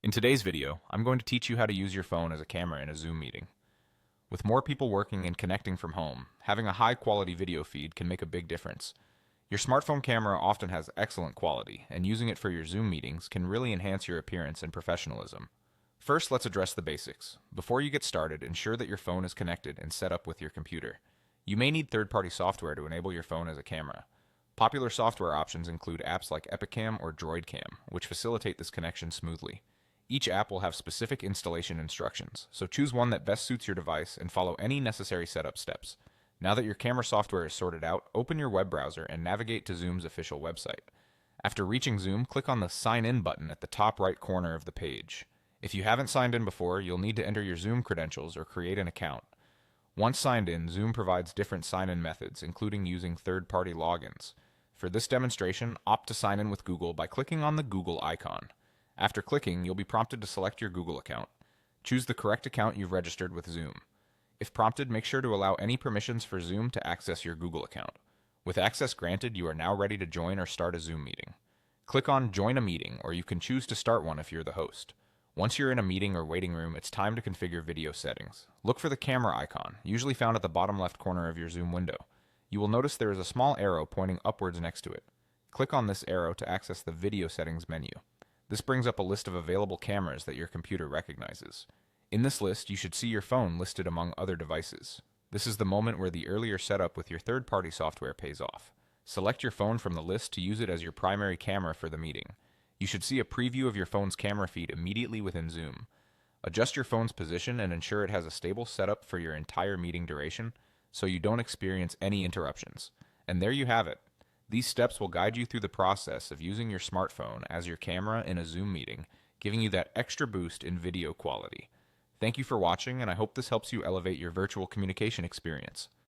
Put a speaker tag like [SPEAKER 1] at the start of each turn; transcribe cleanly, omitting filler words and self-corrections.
[SPEAKER 1] In today's video, I'm going to teach you how to use your phone as a camera in a Zoom meeting. With more people working and connecting from home, having a high-quality video feed can make a big difference. Your smartphone camera often has excellent quality, and using it for your Zoom meetings can really enhance your appearance and professionalism. First, let's address the basics. Before you get started, ensure that your phone is connected and set up with your computer. You may need third-party software to enable your phone as a camera. Popular software options include apps like webcam or droidcam, which facilitate this connection smoothly. Each app will have specific installation instructions, so choose one that best suits your device and follow any necessary setup steps. Now that your camera software is sorted out, open your web browser and navigate to Zoom's official website. After reaching Zoom, click on the Sign In button at the top right corner of the page. If you haven't signed in before, you'll need to enter your Zoom credentials or create an account. Once signed in, Zoom provides different sign-in methods, including using third-party logins. For this demonstration, opt to sign in with Google by clicking on the Google icon. After clicking, you'll be prompted to select your Google account. Choose the correct account you've registered with Zoom. If prompted, make sure to allow any permissions for Zoom to access your Google account. With access granted, you are now ready to join or start a Zoom meeting. Click on Join a Meeting, or you can choose to start one if you're the host. Once you're in a meeting or waiting room, it's time to configure video settings. Look for the camera icon, usually found at the bottom left corner of your Zoom window. You will notice there is a small arrow pointing upwards next to it. Click on this arrow to access the Video Settings menu. This brings up a list of available cameras that your computer recognizes. In this list, you should see your phone listed among other devices. This is the moment where the earlier setup with your third-party software pays off. Select your phone from the list to use it as your primary camera for the meeting. You should see a preview of your phone's camera feed immediately within Zoom. Adjust your phone's position and ensure it has a stable setup for your entire meeting duration so you don't experience any interruptions. And there you have it. These steps will guide you through the process of using your smartphone as your camera in a Zoom meeting, giving you that extra boost in video quality. Thank you for watching, and I hope this helps you elevate your virtual communication experience.